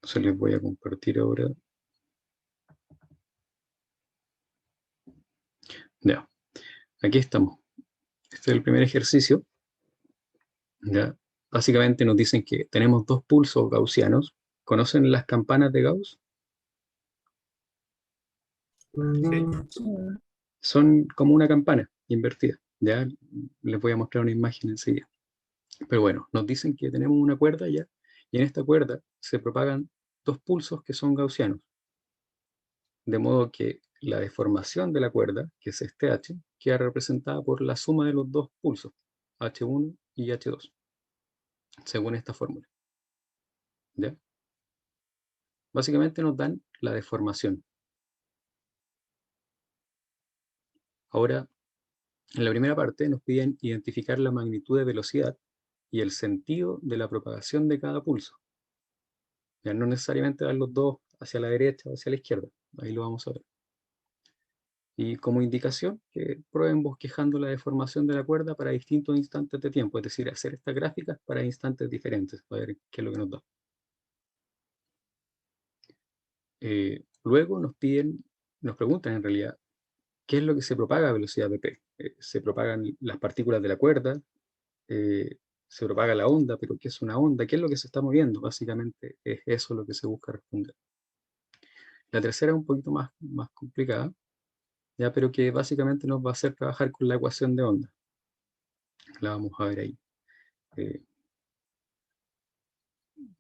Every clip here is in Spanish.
Entonces les voy a compartir ahora. Ya, aquí estamos. Este es el primer ejercicio. Ya, básicamente nos dicen que tenemos dos pulsos gaussianos. ¿Conocen las campanas de Gauss? Sí. Son como una campana invertida. Ya les voy a mostrar una imagen enseguida. Pero bueno, nos dicen que tenemos una cuerda ya, y en esta cuerda se propagan dos pulsos que son gaussianos. De modo que la deformación de la cuerda, que es este H, queda representada por la suma de los dos pulsos, H1 y H2, según esta fórmula. ¿Ya? Básicamente nos dan la deformación. Ahora, en la primera parte nos piden identificar la magnitud de velocidad y el sentido de la propagación de cada pulso. Ya no necesariamente dar los dos hacia la derecha o hacia la izquierda, ahí lo vamos a ver. Y como indicación, que prueben bosquejando la deformación de la cuerda para distintos instantes de tiempo, es decir, hacer estas gráficas para instantes diferentes, para ver qué es lo que nos da. Luego nos preguntan en realidad, ¿qué es lo que se propaga a velocidad v? Se propagan las partículas de la cuerda, se propaga la onda, pero ¿qué es una onda? ¿Qué es lo que se está moviendo? Básicamente es eso lo que se busca responder. La tercera es un poquito más complicada, ya, pero que básicamente nos va a hacer trabajar con la ecuación de onda. La vamos a ver ahí.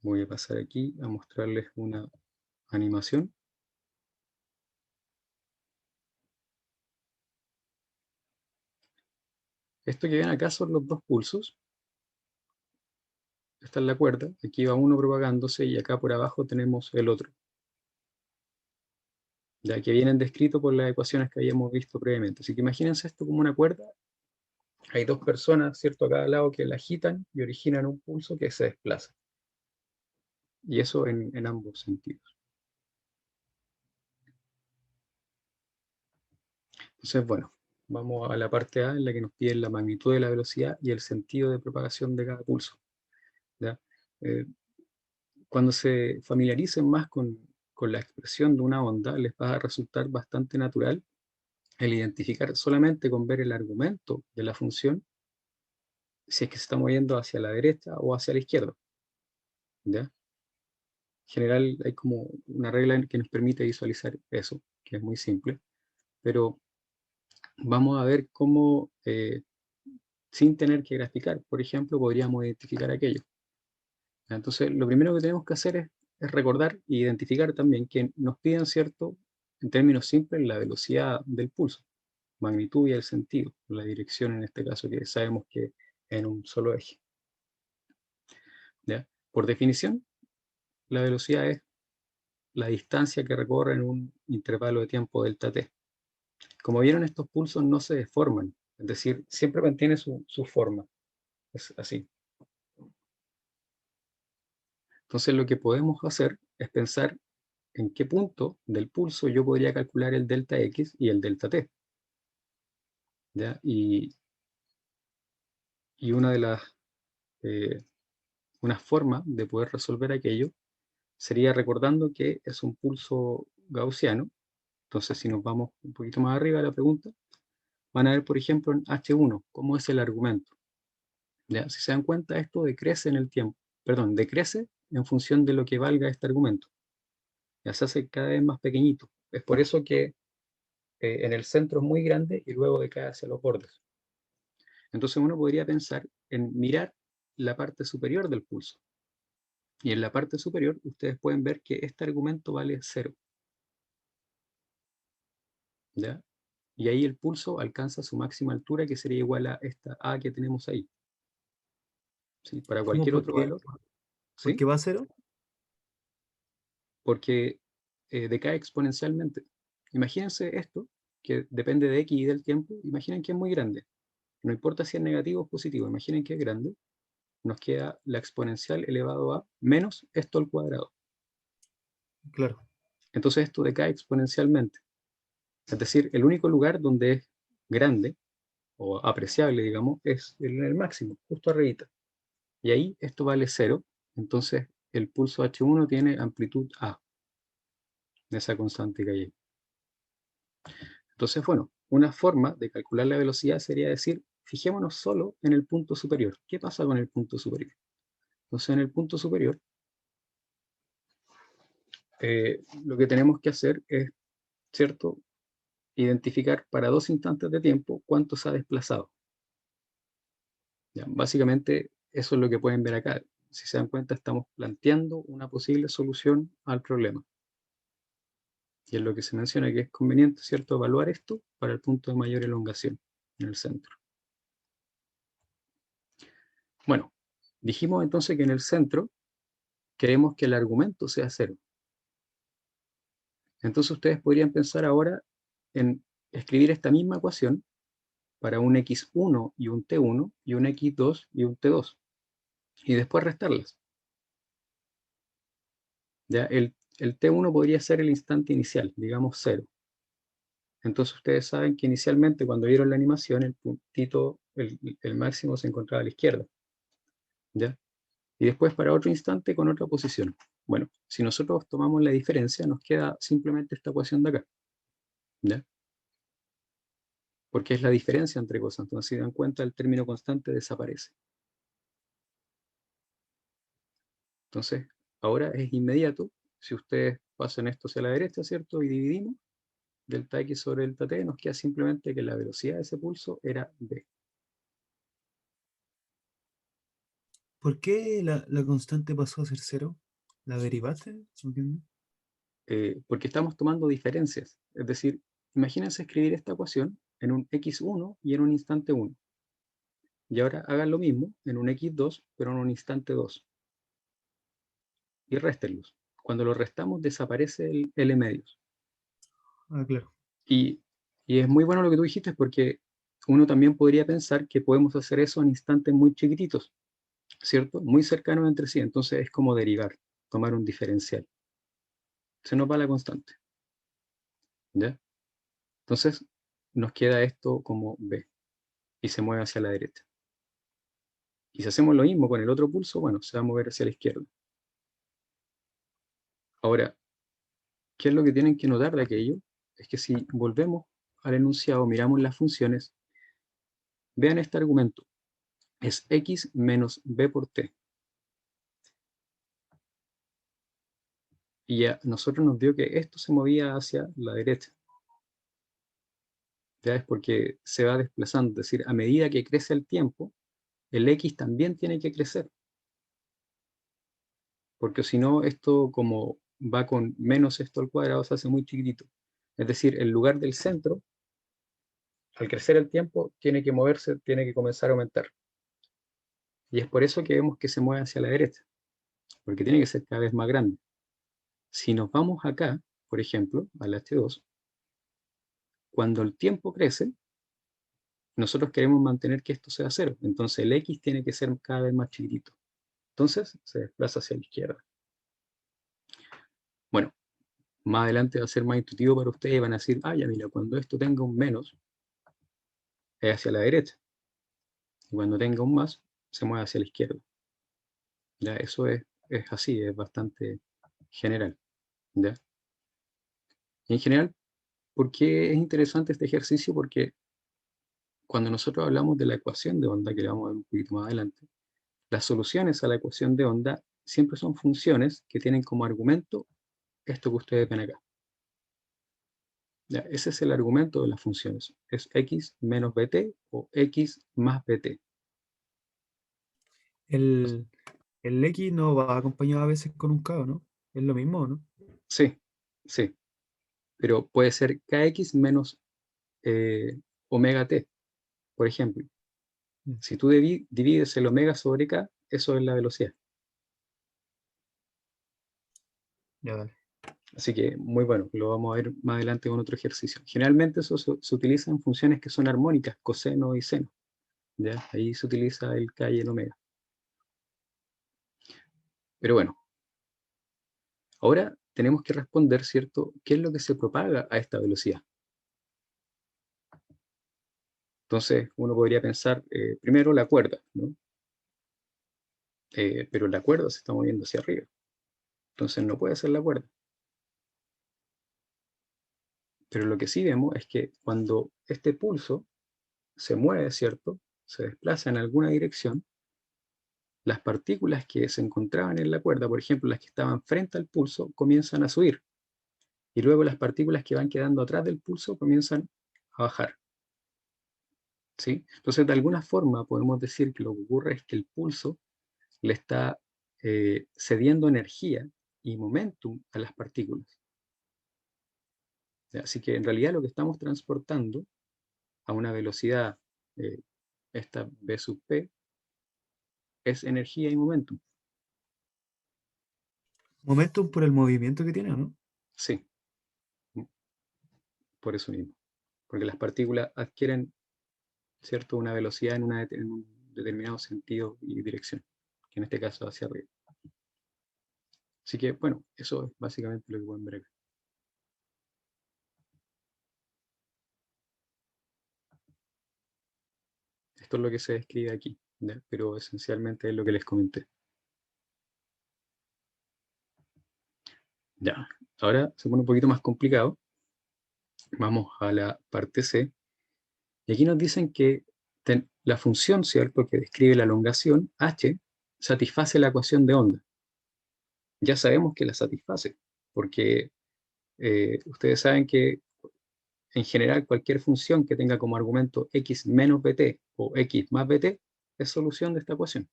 Voy a pasar aquí a mostrarles una animación. Esto que ven acá son los dos pulsos. Esta es la cuerda, aquí va uno propagándose y acá por abajo tenemos el otro. Ya que vienen descritos por las ecuaciones que habíamos visto previamente. Así que imagínense esto como una cuerda. Hay dos personas, ¿cierto?, a cada lado que la agitan y originan un pulso que se desplaza. Y eso en ambos sentidos. Entonces, bueno, vamos a la parte A en la que nos piden la magnitud de la velocidad y el sentido de propagación de cada pulso. ¿Ya? Eh, Cuando se familiaricen más con la expresión de una onda, les va a resultar bastante natural el identificar solamente con ver el argumento de la función si es que se está moviendo hacia la derecha o hacia la izquierda. ¿Ya? En general hay como una regla que nos permite visualizar eso, que es muy simple, pero vamos a ver cómo, sin tener que graficar, por ejemplo, podríamos identificar aquello. Entonces, lo primero que tenemos que hacer es recordar e identificar también que nos piden, ¿cierto?, en términos simples, la velocidad del pulso, magnitud y el sentido, la dirección en este caso, que sabemos que en un solo eje. ¿Ya? Por definición, la velocidad es la distancia que recorre en un intervalo de tiempo delta t. Como vieron, estos pulsos no se deforman, es decir, siempre mantiene su forma. Es así. Entonces, lo que podemos hacer es pensar en qué punto del pulso yo podría calcular el delta x y el delta t. ¿Ya? Y una de una forma de poder resolver aquello sería recordando que es un pulso gaussiano. Entonces, si nos vamos un poquito más arriba de la pregunta, van a ver, por ejemplo, en H1, cómo es el argumento. ¿Ya? Si se dan cuenta, esto decrece en el tiempo. Perdón, decrece en función de lo que valga este argumento. Ya se hace cada vez más pequeñito. Es por eso que en el centro es muy grande y luego decae hacia los bordes. Entonces uno podría pensar en mirar la parte superior del pulso. Y en la parte superior ustedes pueden ver que este argumento vale 0. ¿Ya? Y ahí el pulso alcanza su máxima altura, que sería igual a esta A que tenemos ahí. ¿Sí? Para ¿Cómo? cualquier otro valor. ¿Por ¿Sí? qué va a cero? Porque decae exponencialmente. Imagínense esto, que depende de X y del tiempo. Imaginen que es muy grande. No importa si es negativo o positivo. Imaginen que es grande. Nos queda la exponencial elevado a menos esto al cuadrado. Claro. Entonces esto decae exponencialmente. Es decir, el único lugar donde es grande o apreciable, digamos, es en el máximo, justo arribita. Y ahí esto vale 0. Entonces el pulso H1 tiene amplitud A, de esa constante que hay ahí. Entonces, bueno, una forma de calcular la velocidad sería decir, fijémonos solo en el punto superior. ¿Qué pasa con el punto superior? Entonces, en el punto superior, lo que tenemos que hacer es, ¿cierto?, identificar para 2 instantes de tiempo cuánto se ha desplazado. Ya, básicamente, eso es lo que pueden ver acá. Si se dan cuenta, estamos planteando una posible solución al problema. Y es lo que se menciona que es conveniente, ¿cierto?, evaluar esto para el punto de mayor elongación en el centro. Bueno, dijimos entonces que en el centro queremos que el argumento sea 0. Entonces ustedes podrían pensar ahora en escribir esta misma ecuación para un x1 y un t1 y un x2 y un t2 y después restarlas. Ya, el t1 podría ser el instante inicial, digamos 0. Entonces ustedes saben que inicialmente cuando vieron la animación el puntito, el máximo se encontraba a la izquierda. ¿Ya? Y después para otro instante con otra posición. Bueno, si nosotros tomamos la diferencia, nos queda simplemente esta ecuación de acá. ¿Ya? Porque es la diferencia entre cosas. Entonces, si dan cuenta, el término constante desaparece. Entonces, ahora es inmediato. Si ustedes pasan esto hacia la derecha, ¿cierto? Y dividimos, delta x sobre delta t, nos queda simplemente que la velocidad de ese pulso era v. ¿Por qué la constante pasó a ser 0? ¿La derivaste? ¿No entiendo? Porque estamos tomando diferencias. Es decir, imagínense escribir esta ecuación en un x1 y en un instante 1. Y ahora hagan lo mismo en un x2, pero en un instante 2. Y réstenlos. Cuando lo restamos, desaparece el L medios. Ah, claro. Y es muy bueno lo que tú dijiste, porque uno también podría pensar que podemos hacer eso en instantes muy chiquititos, ¿cierto? Muy cercanos entre sí. Entonces es como derivar, tomar un diferencial. Se nos va la constante. ¿Ya? Entonces nos queda esto como b y se mueve hacia la derecha. Y si hacemos lo mismo con el otro pulso, bueno, se va a mover hacia la izquierda. Ahora, ¿qué es lo que tienen que notar de aquello? Es que si volvemos al enunciado, miramos las funciones, vean este argumento. Es x menos b por t. Y a nosotros nos dio que esto se movía hacia la derecha. Ya es porque se va desplazando. Es decir, a medida que crece el tiempo, el x también tiene que crecer. Porque si no, esto como va con menos esto al cuadrado, se hace muy chiquitito. Es decir, el lugar del centro, al crecer el tiempo, tiene que moverse, tiene que comenzar a aumentar. Y es por eso que vemos que se mueve hacia la derecha, porque tiene que ser cada vez más grande. Si nos vamos acá, por ejemplo, al H2, cuando el tiempo crece, nosotros queremos mantener que esto sea 0. Entonces el x tiene que ser cada vez más chiquitito. Entonces se desplaza hacia la izquierda. Bueno, más adelante va a ser más intuitivo para ustedes y van a decir, ah, ya mira, cuando esto tenga un menos, es hacia la derecha. Y cuando tenga un más, se mueve hacia la izquierda. Ya, eso es así, es bastante general. ¿Ya? Y en general, ¿por qué es interesante este ejercicio? Porque cuando nosotros hablamos de la ecuación de onda, que le vamos a ver un poquito más adelante, las soluciones a la ecuación de onda siempre son funciones que tienen como argumento esto que ustedes ven acá. Ya, ese es el argumento de las funciones. Es x menos bt o x más bt. El, el X no va acompañado a veces con un K, ¿no? ¿Es lo mismo, no? Sí, sí, pero puede ser kx menos omega t, por ejemplo. Mm. Si tú divides el omega sobre k, eso es la velocidad. Ya, dale. Así que muy bueno, lo vamos a ver más adelante con otro ejercicio. Generalmente eso se utiliza en funciones que son armónicas, coseno y seno. ¿Ya? Ahí se utiliza el k y el omega. Pero bueno, ahora tenemos que responder, ¿cierto? ¿Qué es lo que se propaga a esta velocidad? Entonces uno podría pensar, primero la cuerda, ¿no? Pero la cuerda se está moviendo hacia arriba. Entonces no puede ser la cuerda. Pero lo que sí vemos es que cuando este pulso se mueve, ¿cierto? Se desplaza en alguna dirección, las partículas que se encontraban en la cuerda, por ejemplo, las que estaban frente al pulso, comienzan a subir. Y luego las partículas que van quedando atrás del pulso comienzan a bajar. ¿Sí? Entonces, de alguna forma podemos decir que lo que ocurre es que el pulso le está cediendo energía y momentum a las partículas. Así que en realidad lo que estamos transportando a una velocidad, esta v sub p, es energía y momentum. Momentum por el movimiento que tiene, ¿o no? Sí, por eso mismo. Porque las partículas adquieren, ¿cierto?, una velocidad en un determinado sentido y dirección, que en este caso hacia arriba. Así que, bueno, eso es básicamente lo que pueden ver acá. Esto es lo que se describe aquí, ¿ya? Pero esencialmente es lo que les comenté. Ya, ahora se pone un poquito más complicado. Vamos a la parte C. Y aquí nos dicen que la función, ¿cierto?, que describe la elongación, h, satisface la ecuación de onda. Ya sabemos que la satisface, porque ustedes saben que en general cualquier función que tenga como argumento x menos bt o x más bt es solución de esta ecuación.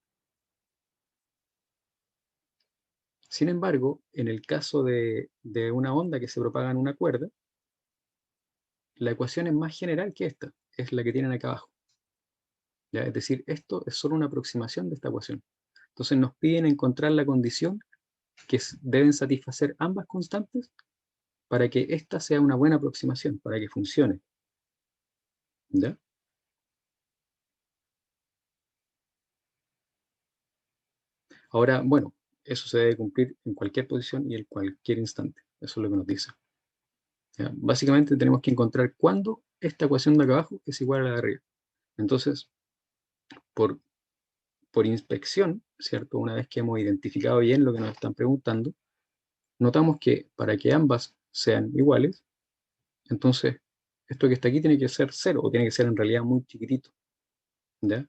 Sin embargo, en el caso de una onda que se propaga en una cuerda, la ecuación es más general que esta, es la que tienen acá abajo. ¿Ya? Es decir, esto es solo una aproximación de esta ecuación. Entonces nos piden encontrar la condición que deben satisfacer ambas constantes para que esta sea una buena aproximación, para que funcione. ¿Ya? Ahora, bueno, eso se debe cumplir en cualquier posición y en cualquier instante. Eso es lo que nos dice. ¿Ya? Básicamente tenemos que encontrar cuándo esta ecuación de acá abajo es igual a la de arriba. Entonces, por inspección, ¿cierto? Una vez que hemos identificado bien lo que nos están preguntando, notamos que para que ambas sean iguales, entonces esto que está aquí tiene que ser 0, o tiene que ser en realidad muy chiquitito. ¿Ya?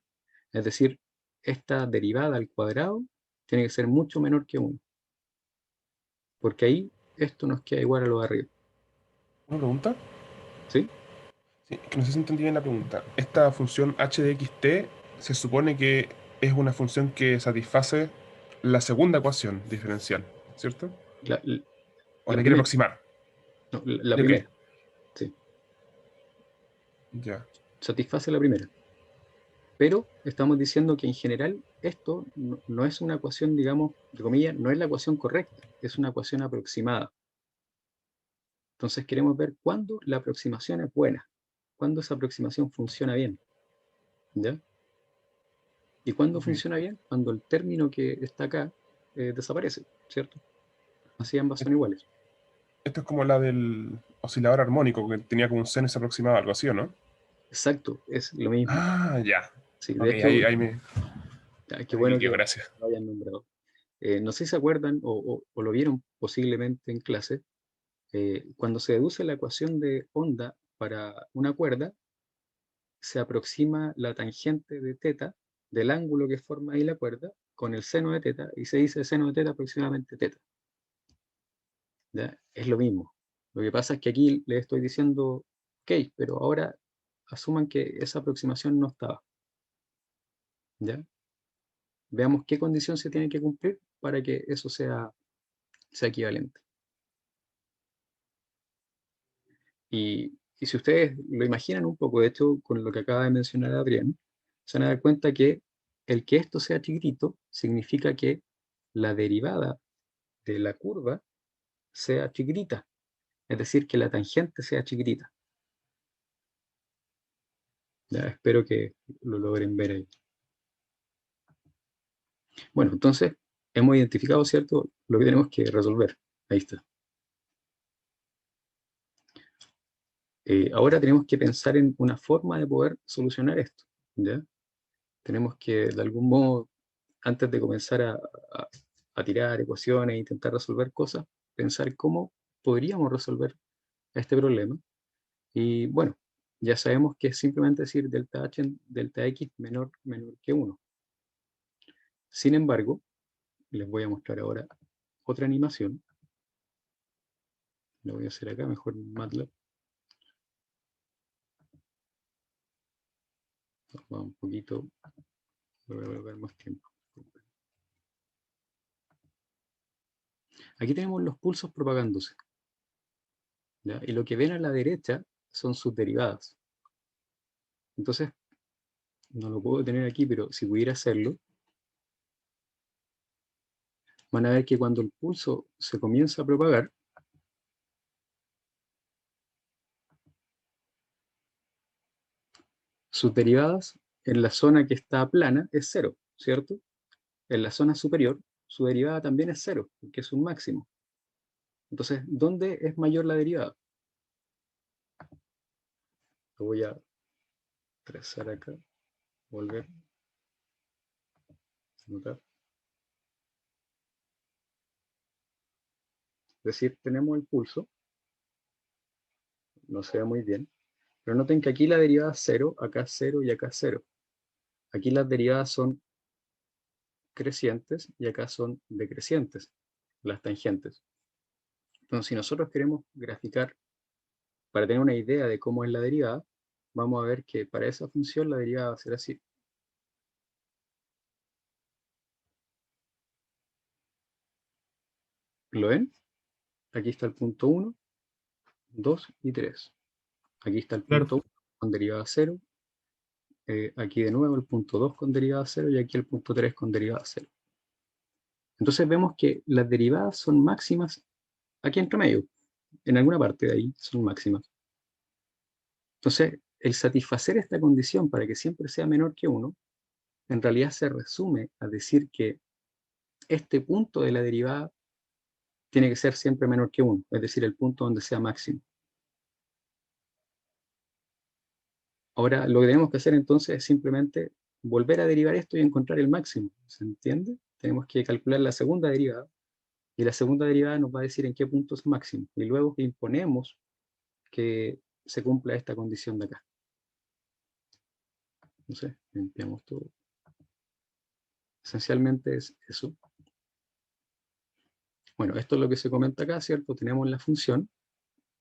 Es decir, esta derivada al cuadrado tiene que ser mucho menor que 1. Porque ahí esto nos queda igual a lo de arriba. ¿Una pregunta? ¿Sí? Sí, que no sé si entendí bien la pregunta. Esta función h de xt se supone que es una función que satisface la segunda ecuación diferencial, ¿cierto? La, ¿O la la quiere primera. aproximar? No, la Ok, primera. Sí. ya. Satisface la primera. Pero estamos diciendo que en general esto no es una ecuación, digamos, de comillas, no es la ecuación correcta, es una ecuación aproximada. Entonces queremos ver cuándo la aproximación es buena, cuándo esa aproximación funciona bien. ¿Ya? ¿Y cuándo Ok. funciona bien? Cuando el término que está acá desaparece, ¿cierto? Así ambas Es- son iguales. Esto es como la del oscilador armónico, que tenía como un sinus aproximado, algo así, ¿o no? Exacto, es lo mismo. Ah, ya. Sí, de Ok, hecho, ahí me... qué Ahí me bueno quedo, que gracias. lo hayan nombrado. No sé si se acuerdan o lo vieron posiblemente en clase, cuando se deduce la ecuación de onda para una cuerda, se aproxima la tangente de teta del ángulo que forma ahí la cuerda con el seno de teta y se dice seno de teta aproximadamente teta. ¿Ya? Es lo mismo. Lo que pasa es que aquí les estoy diciendo, ok, pero ahora asuman que esa aproximación no estaba. ¿Ya? Veamos qué condición se tiene que cumplir para que eso sea equivalente. Y si ustedes lo imaginan un poco, de hecho, con lo que acaba de mencionar Adrián, se van a dar cuenta que el que esto sea chiquitito significa que la derivada de la curva sea chiquitita, es decir, que la tangente sea chiquitita. Ya, espero que lo logren ver ahí. Bueno, entonces hemos identificado, ¿cierto?, lo que tenemos que resolver. Ahí está. Ahora tenemos que pensar en una forma de poder solucionar esto. ¿Ya? Tenemos que, de algún modo, antes de comenzar a a tirar ecuaciones e intentar resolver cosas, pensar cómo podríamos resolver este problema. Y bueno, ya sabemos que es simplemente decir delta h en delta x menor que 1. Sin embargo, les voy a mostrar ahora otra animación. Lo voy a hacer acá, mejor en MATLAB. Va un poquito, voy a volver más tiempo. Aquí tenemos los pulsos propagándose, ¿ya? Y lo que ven a la derecha son sus derivadas. Entonces, no lo puedo tener aquí, pero si pudiera hacerlo, van a ver que cuando el pulso se comienza a propagar, sus derivadas en la zona que está plana es 0, ¿cierto? En la zona superior, su derivada también es 0, porque es un máximo. Entonces, ¿dónde es mayor la derivada? Lo voy a trazar acá, volver, anotar. Es decir, tenemos el pulso, no se ve muy bien, pero noten que aquí la derivada es 0, acá 0 y acá 0. Aquí las derivadas son crecientes y acá son decrecientes, las tangentes. Entonces, si nosotros queremos graficar, para tener una idea de cómo es la derivada, vamos a ver que para esa función la derivada va a ser así. ¿Lo ven? Aquí está el punto 1, 2 y 3. Aquí está el Claro. punto 1 con derivada 0. Aquí de nuevo el punto 2 con derivada 0 y aquí el punto 3 con derivada 0. Entonces vemos que las derivadas son máximas aquí entre medio. En alguna parte de ahí son máximas. Entonces, el satisfacer esta condición para que siempre sea menor que 1, en realidad se resume a decir que este punto de la derivada tiene que ser siempre menor que 1, es decir, el punto donde sea máximo. Ahora, lo que tenemos que hacer entonces es simplemente volver a derivar esto y encontrar el máximo. ¿Se entiende? Tenemos que calcular la segunda derivada, y la segunda derivada nos va a decir en qué punto es máximo. Y luego imponemos que se cumpla esta condición de acá. Entonces, limpiamos todo. Esencialmente es eso. Bueno, esto es lo que se comenta acá, ¿cierto? Tenemos la función,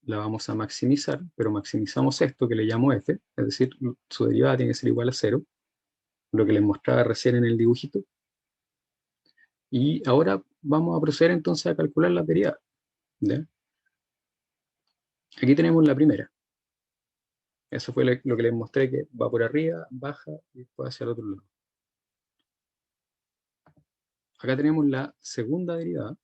la vamos a maximizar, pero maximizamos esto que le llamo f, es decir, su derivada tiene que ser igual a 0, lo que les mostraba recién en el dibujito. Y ahora vamos a proceder entonces a calcular las derivadas, ¿ya? Aquí tenemos la primera. Eso fue lo que les mostré, que va por arriba, baja y después hacia el otro lado. Acá tenemos la segunda derivada.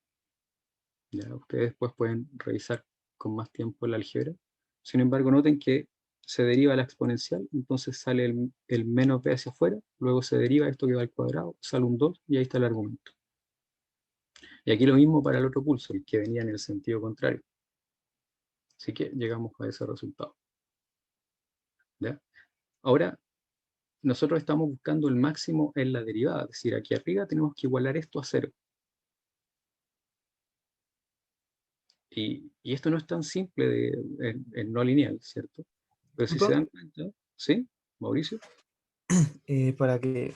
Ya, ustedes después pueden revisar con más tiempo el álgebra. Sin embargo, noten que se deriva la exponencial, entonces sale el menos b hacia afuera, luego se deriva esto que va al cuadrado, sale un 2 y ahí está el argumento. Y aquí lo mismo para el otro pulso, el que venía en el sentido contrario. Así que llegamos a ese resultado. ¿Ya? Ahora, nosotros estamos buscando el máximo en la derivada, es decir, aquí arriba tenemos que igualar esto a 0. Y esto no es tan simple en no lineal, ¿cierto? Pero si se dan cuenta, ¿sí, Mauricio? Para que.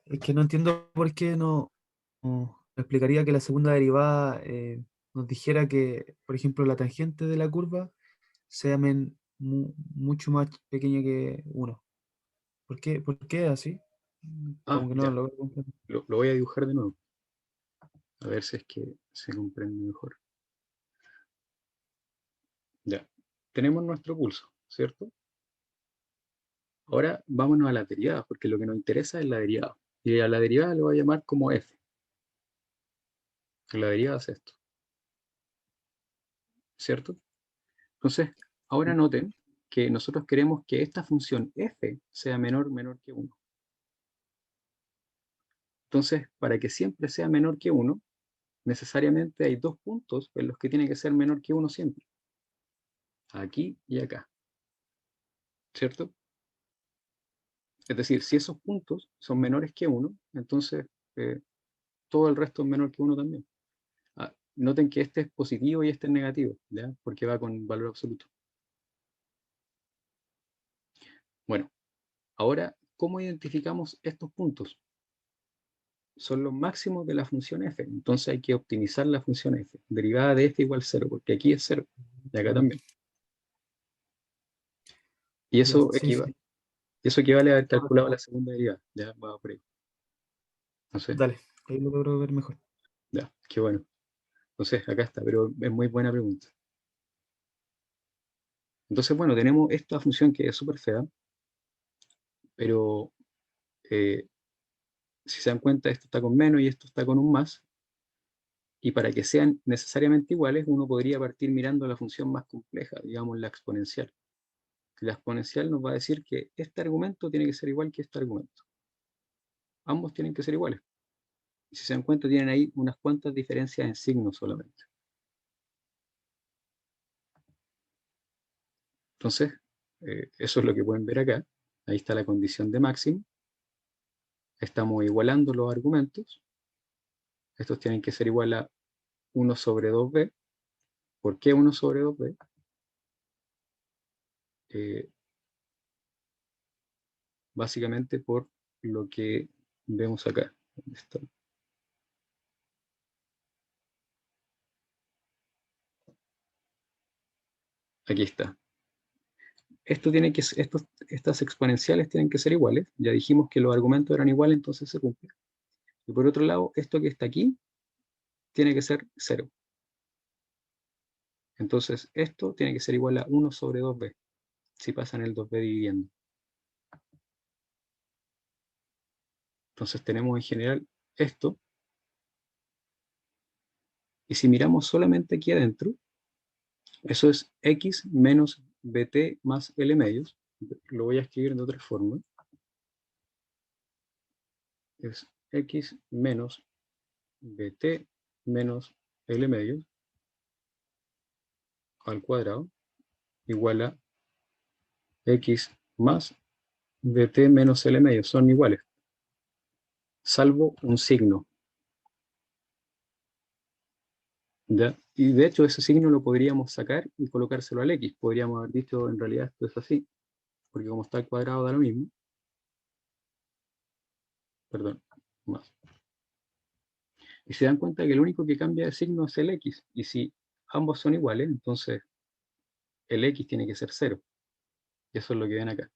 Es que no entiendo por qué no explicaría que la segunda derivada nos dijera que, por ejemplo, la tangente de la curva sea mucho más pequeña que 1. Por qué así? Ah, Como que no ya, lo logro comprender. lo voy a dibujar de nuevo, a ver si es que se comprende mejor. Ya, tenemos nuestro pulso, ¿cierto? Ahora vámonos a las derivadas, porque lo que nos interesa es la derivada. Y a la derivada le voy a llamar como f. La derivada es esto, ¿cierto? Entonces, ahora noten que nosotros queremos que esta función f sea menor que 1. Entonces, para que siempre sea menor que 1, necesariamente hay dos puntos en los que tiene que ser menor que 1 siempre. Aquí y acá, ¿cierto? Es decir, si esos puntos son menores que 1, entonces todo el resto es menor que 1 también. Noten que este es positivo y este es negativo, ¿ya? Porque va con valor absoluto. Bueno, ahora, ¿cómo identificamos estos puntos? Son los máximos de la función f. Entonces hay que optimizar la función f. Derivada de f igual 0, porque aquí es 0. Y acá también. Y Ya, eso sí, sí. equivale a haber Ahora, calculado la segunda derivada. Ya va por ahí. No sé. dale, ahí lo logro ver mejor. Ya, qué bueno. Entonces, acá está, pero es muy buena pregunta. Entonces, bueno, tenemos esta función que es súper fea, pero si se dan cuenta, esto está con menos y esto está con un más, y para que sean necesariamente iguales, uno podría partir mirando la función más compleja, digamos la exponencial. La exponencial nos va a decir que este argumento tiene que ser igual que este argumento. Ambos tienen que ser iguales. Y si se dan cuenta, tienen ahí unas cuantas diferencias en signos solamente. Entonces, eso es lo que pueden ver acá. Ahí está la condición de máximo. Estamos igualando los argumentos. Estos tienen que ser igual a 1 sobre 2b. ¿Por qué 1 sobre 2b? Básicamente por lo que vemos acá. ¿Dónde está? Aquí está. Estas exponenciales tienen que ser iguales. Ya dijimos que los argumentos eran iguales, entonces se cumple. Y por otro lado, esto que está aquí tiene que ser 0. Entonces, esto tiene que ser igual a 1 sobre 2b, si pasan el 2b dividiendo. Entonces tenemos en general esto. Y si miramos solamente aquí adentro, eso es x menos bt más L medios. Lo voy a escribir de otra forma. Es x menos bt menos L medios al cuadrado igual a x más bt menos L medios. Son iguales, salvo un signo. ¿Ya? Y de hecho ese signo lo podríamos sacar y colocárselo al x. Podríamos haber dicho en realidad esto es así, porque como está al cuadrado da lo mismo. Perdón, más. Y se dan cuenta que el único que cambia de signo es el x. Y si ambos son iguales, entonces el x tiene que ser 0. Y eso es lo que ven acá.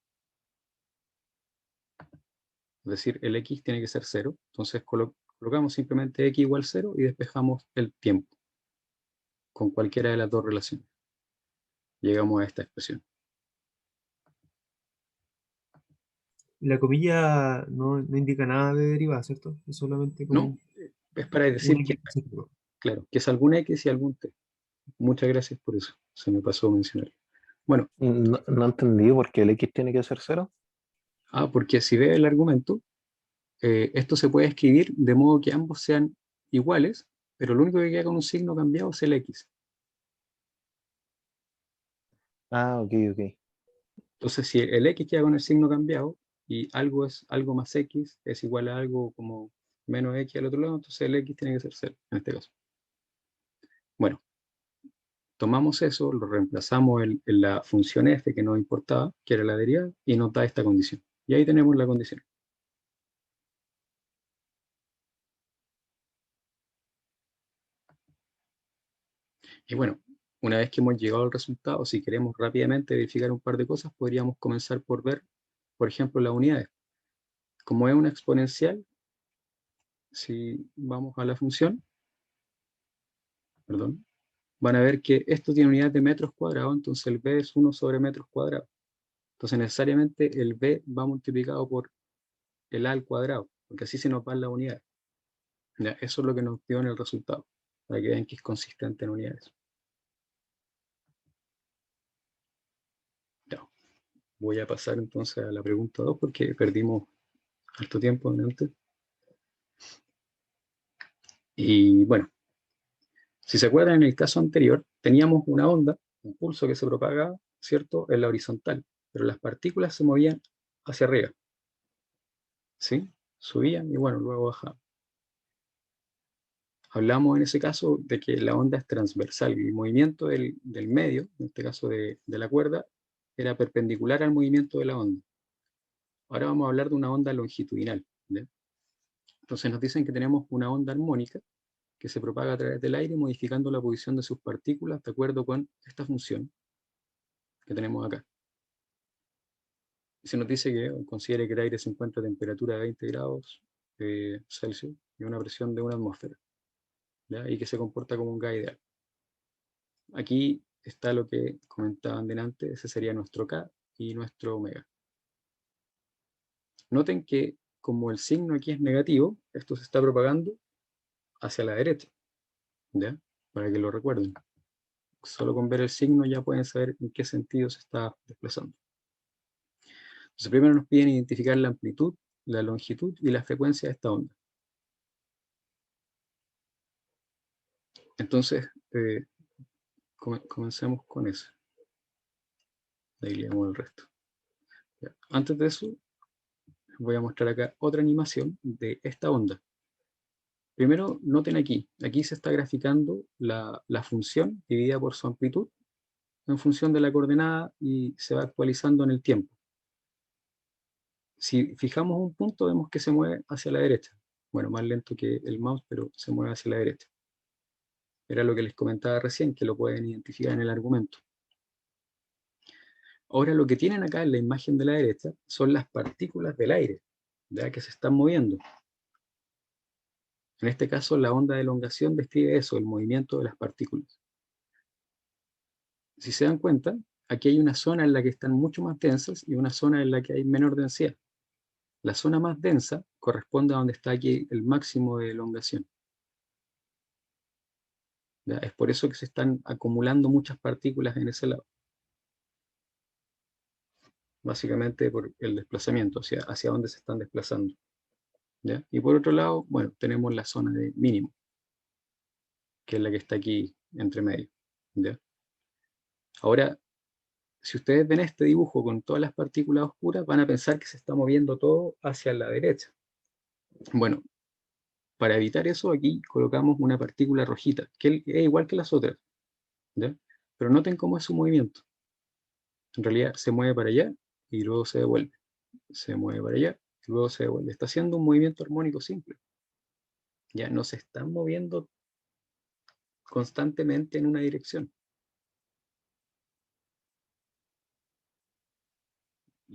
Es decir, el x tiene que ser 0. Entonces colocamos simplemente x igual 0 y despejamos el tiempo con cualquiera de las dos relaciones. Llegamos a esta expresión. La comilla no indica nada de derivada, ¿cierto? Es solamente No, como es para un decir que, X específico. claro, que es algún x y algún t. Muchas gracias por eso. Se me pasó a mencionar. Bueno, No, no entendí por qué el X tiene que ser 0. porque si ve el argumento, esto se puede escribir de modo que ambos sean iguales, pero lo único que queda con un signo cambiado es el x. Ah, ok, ok. Entonces, si el x queda con el signo cambiado y algo es algo más x es igual a algo como menos x al otro lado, entonces el x tiene que ser 0 en este caso. Bueno, tomamos eso, lo reemplazamos en la función f que nos importaba, que era la derivada, y nos da esta condición. Y ahí tenemos la condición. Y bueno, una vez que hemos llegado al resultado, si queremos rápidamente verificar un par de cosas, podríamos comenzar por ver, por ejemplo, las unidades. Como es una exponencial, si vamos a la función, perdón, van a ver que esto tiene unidad de metros cuadrados, entonces el b es 1 sobre metros cuadrados. Entonces necesariamente el b va multiplicado por el a al cuadrado, porque así se nos van las unidades. Ya, eso es lo que nos dio en el resultado, para que vean que es consistente en unidades. Ya, voy a pasar entonces a la pregunta 2 porque perdimos harto tiempo antes. Y bueno, si se acuerdan, en el caso anterior teníamos una onda, un pulso que se propagaba, ¿cierto?, en la horizontal, pero las partículas se movían hacia arriba, ¿sí? Subían y bueno, luego bajaban. hablamos en ese caso de que la onda es transversal y el movimiento del medio, en este caso de la cuerda, era perpendicular al movimiento de la onda. Ahora vamos a hablar de una onda longitudinal, ¿ya? Entonces nos dicen que tenemos una onda armónica que se propaga a través del aire modificando la posición de sus partículas de acuerdo con esta función que tenemos acá. Y se nos dice que considere que el aire se encuentra a temperatura de 20 grados Celsius y una presión de una atmósfera, ¿ya? Y que se comporta como un gas ideal. Aquí está lo que comentaban delante, ese sería nuestro K y nuestro omega. Noten que como el signo aquí es negativo, esto se está propagando hacia la derecha, ¿ya? Para que lo recuerden. Solo con ver el signo ya pueden saber en qué sentido se está desplazando. Entonces primero nos piden identificar la amplitud, la longitud y la frecuencia de esta onda. Entonces, comencemos con eso. De ahí leemos el resto. Ya. Antes de eso, voy a mostrar acá otra animación de esta onda. Primero, noten aquí se está graficando la función dividida por su amplitud en función de la coordenada y se va actualizando en el tiempo. Si fijamos un punto, vemos que se mueve hacia la derecha. Bueno, más lento que el mouse, pero se mueve hacia la derecha. Era lo que les comentaba recién, que lo pueden identificar en el argumento. Ahora lo que tienen acá en la imagen de la derecha son las partículas del aire, ¿ya? Que se están moviendo. En este caso, la onda de elongación describe eso, el movimiento de las partículas. Si se dan cuenta, aquí hay una zona en la que están mucho más densas y una zona en la que hay menor densidad. La zona más densa corresponde a donde está aquí el máximo de elongación. ¿Ya? Es por eso que se están acumulando muchas partículas en ese lado. Básicamente por el desplazamiento, hacia dónde se están desplazando. ¿Ya? Y por otro lado, bueno, tenemos la zona de mínimo, que es la que está aquí entre medio. ¿Ya? Ahora, si ustedes ven este dibujo con todas las partículas oscuras, van a pensar que se está moviendo todo hacia la derecha. Bueno, para evitar eso, aquí colocamos una partícula rojita, que es igual que las otras, ¿ya? Pero noten cómo es su movimiento. En realidad se mueve para allá y luego se devuelve. Se mueve para allá y luego se devuelve. Está haciendo un movimiento armónico simple. Ya no se están moviendo constantemente en una dirección.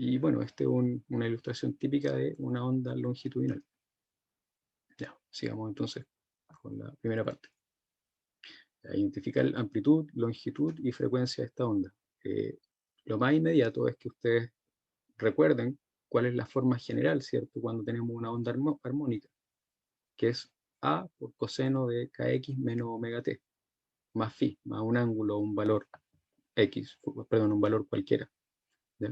Y bueno, esta es una ilustración típica de una onda longitudinal. Ya, sigamos entonces con la primera parte. Identificar amplitud, longitud y frecuencia de esta onda. Lo más inmediato es que ustedes recuerden cuál es la forma general, ¿cierto? Cuando tenemos una onda armónica, que es A por coseno de kx menos omega t, más phi, más un ángulo, un valor x, perdón, un valor cualquiera. ¿Ya?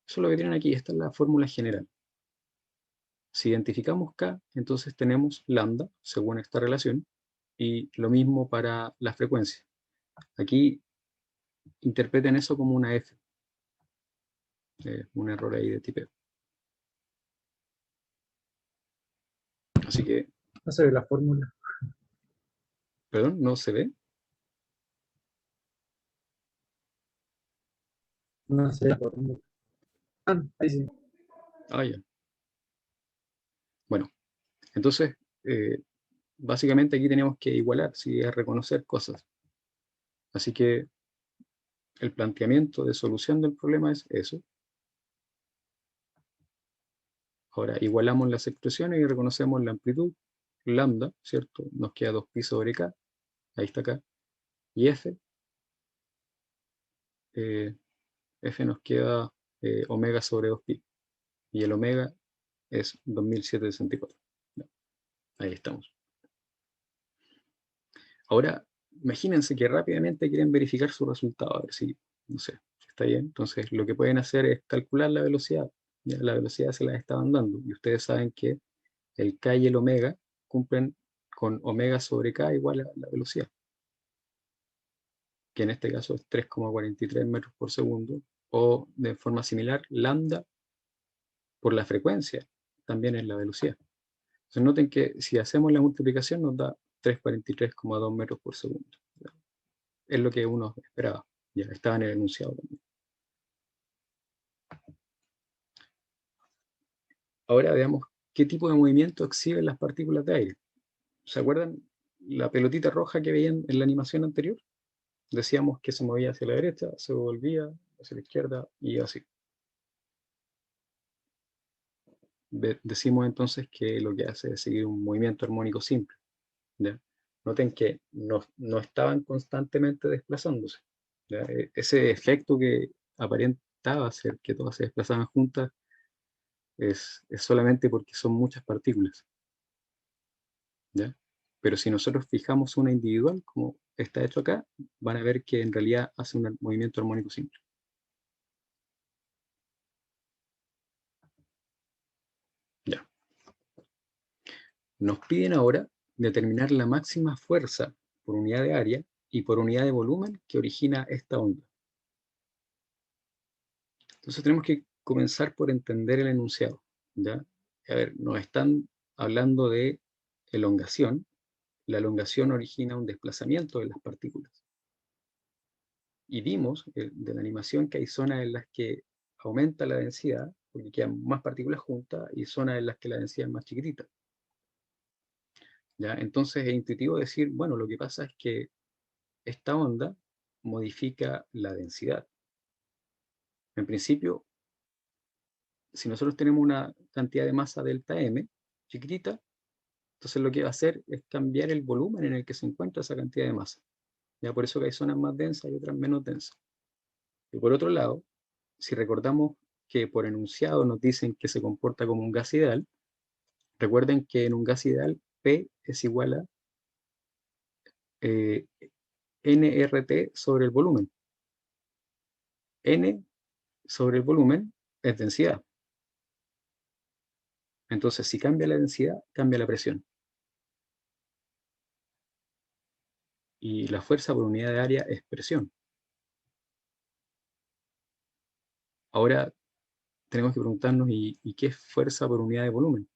Eso es lo que tienen aquí, esta es la fórmula general. Si identificamos k, entonces tenemos lambda, según esta relación, y lo mismo para la frecuencia. Aquí interpreten eso como una f. Un error ahí de tipeo. Así que, No se ve la fórmula. perdón, ¿no se ve? No se ve la fórmula. Ah, ahí sí. Ah, ya. Bueno, entonces, básicamente aquí tenemos que igualar, si es reconocer cosas. Así que el planteamiento de solución del problema es eso. Ahora igualamos las expresiones y reconocemos la amplitud, lambda, ¿cierto? Nos queda 2pi sobre k, ahí está k, y f, f nos queda omega sobre 2pi, y el omega es 2764. Ahí estamos. Ahora, imagínense que rápidamente quieren verificar su resultado, a ver si, no sé, está bien. Entonces, lo que pueden hacer es calcular la velocidad. Ya, la velocidad se la estaban dando, y ustedes saben que el k y el omega cumplen con omega sobre k igual a la velocidad, que en este caso es 3,43 metros por segundo, o de forma similar, lambda por la frecuencia también es la velocidad. Entonces noten que si hacemos la multiplicación nos da 343,2 metros por segundo. ¿Ya? Es lo que uno esperaba. Ya estaba en el enunciado también. Ahora veamos qué tipo de movimiento exhiben las partículas de aire. ¿Se acuerdan la pelotita roja que veían en la animación anterior? Decíamos que se movía hacia la derecha, se volvía hacia la izquierda y así. Decimos entonces que lo que hace es seguir un movimiento armónico simple. ¿Ya? Noten que no estaban constantemente desplazándose. ¿Ya? Ese efecto que aparentaba ser que todas se desplazaban juntas es solamente porque son muchas partículas. ¿Ya? Pero si nosotros fijamos una individual, como está hecho acá, van a ver que en realidad hace un movimiento armónico simple. Ya. Nos piden ahora determinar la máxima fuerza por unidad de área y por unidad de volumen que origina esta onda. Entonces tenemos que comenzar por entender el enunciado. ¿Ya? A ver, nos están hablando de elongación. La elongación origina un desplazamiento de las partículas. Y vimos de la animación que hay zonas en las que aumenta la densidad, porque quedan más partículas juntas, y zonas en las que la densidad es más chiquitita. ¿Ya? Entonces es intuitivo decir, bueno, lo que pasa es que esta onda modifica la densidad. En principio, si nosotros tenemos una cantidad de masa delta M chiquitita, entonces lo que va a hacer es cambiar el volumen en el que se encuentra esa cantidad de masa. Ya por eso que hay zonas más densas y otras menos densas. Y por otro lado, si recordamos que por enunciado nos dicen que se comporta como un gas ideal, recuerden que en un gas ideal P es igual a eh, nRT sobre el volumen. N sobre el volumen es densidad. Entonces, si cambia la densidad, cambia la presión. Y la fuerza por unidad de área es presión. Ahora tenemos que preguntarnos, ¿y qué es fuerza por unidad de volumen?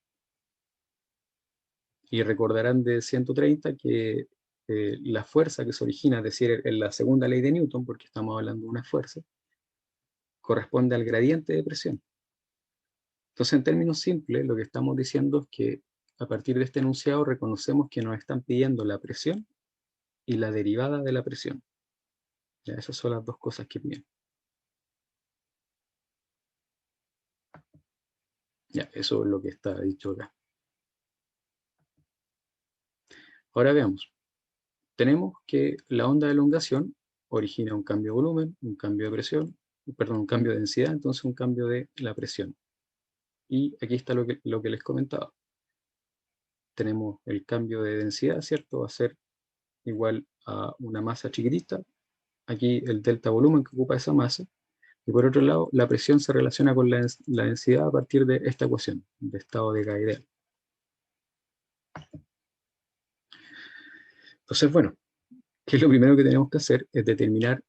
Y recordarán de 130 que la fuerza que se origina, es decir, en la segunda ley de Newton, porque estamos hablando de una fuerza, corresponde al gradiente de presión. Entonces, en términos simples, lo que estamos diciendo es que a partir de este enunciado reconocemos que nos están pidiendo la presión y la derivada de la presión. Ya, esas son las dos cosas que piden. Ya, eso es lo que está dicho acá. Ahora veamos. Tenemos que la onda de elongación origina un cambio de volumen, un cambio de presión, perdón, un cambio de densidad, entonces un cambio de la presión. Y aquí está lo que les comentaba. Tenemos el cambio de densidad, ¿cierto? Va a ser igual a una masa chiquitita. Aquí el delta volumen que ocupa esa masa. Y por otro lado, la presión se relaciona con la densidad a partir de esta ecuación, de estado de gas ideal. Entonces, bueno, ¿qué es lo primero que tenemos que hacer? Es determinar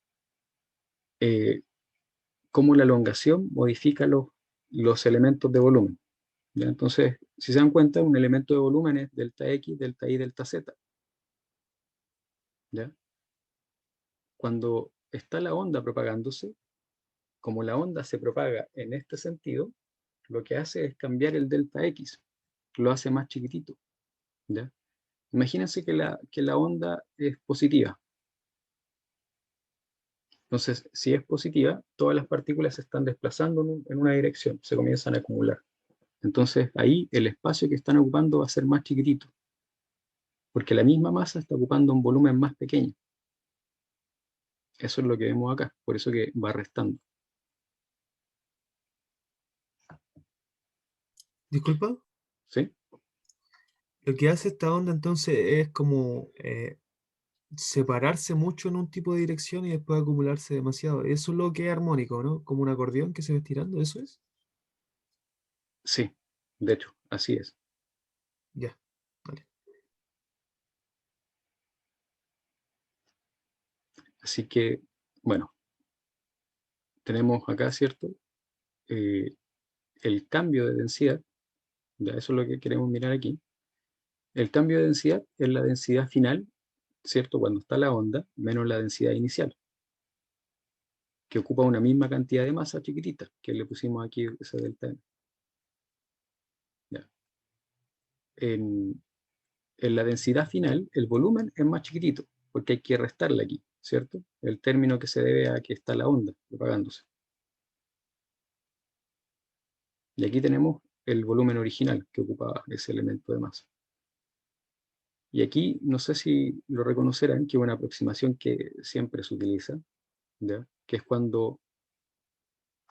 cómo la elongación modifica los elementos de volumen. ¿Ya? Entonces, si se dan cuenta, un elemento de volumen es delta X, delta Y, delta Z. ¿Ya? Cuando está la onda propagándose, como la onda se propaga en este sentido, lo que hace es cambiar el delta X, lo hace más chiquitito. ¿Ya? Imagínense que la onda es positiva. Entonces, si es positiva, todas las partículas se están desplazando en una dirección, se comienzan a acumular. Entonces, ahí el espacio que están ocupando va a ser más chiquitito, porque la misma masa está ocupando un volumen más pequeño. Eso es lo que vemos acá, por eso que va restando. Disculpa, ¿Sí? lo que hace esta onda entonces es como separarse mucho en un tipo de dirección y después acumularse demasiado. Eso es lo que es armónico, ¿no? Como un acordeón que se va estirando, ¿eso es? Sí, de hecho, así es. Ya, vale. Así que, bueno, tenemos acá, ¿cierto? El cambio de densidad, ya eso es lo que queremos mirar aquí. El cambio de densidad es la densidad final, ¿cierto? Cuando está la onda, menos la densidad inicial, que ocupa una misma cantidad de masa chiquitita, que le pusimos aquí ese delta M. Ya. En la densidad final, el volumen es más chiquitito, porque hay que restarle aquí, ¿cierto? El término que se debe a que está la onda propagándose. Y aquí tenemos el volumen original que ocupaba ese elemento de masa. Y aquí, no sé si lo reconocerán, que es una aproximación que siempre se utiliza, ¿ya? Que es cuando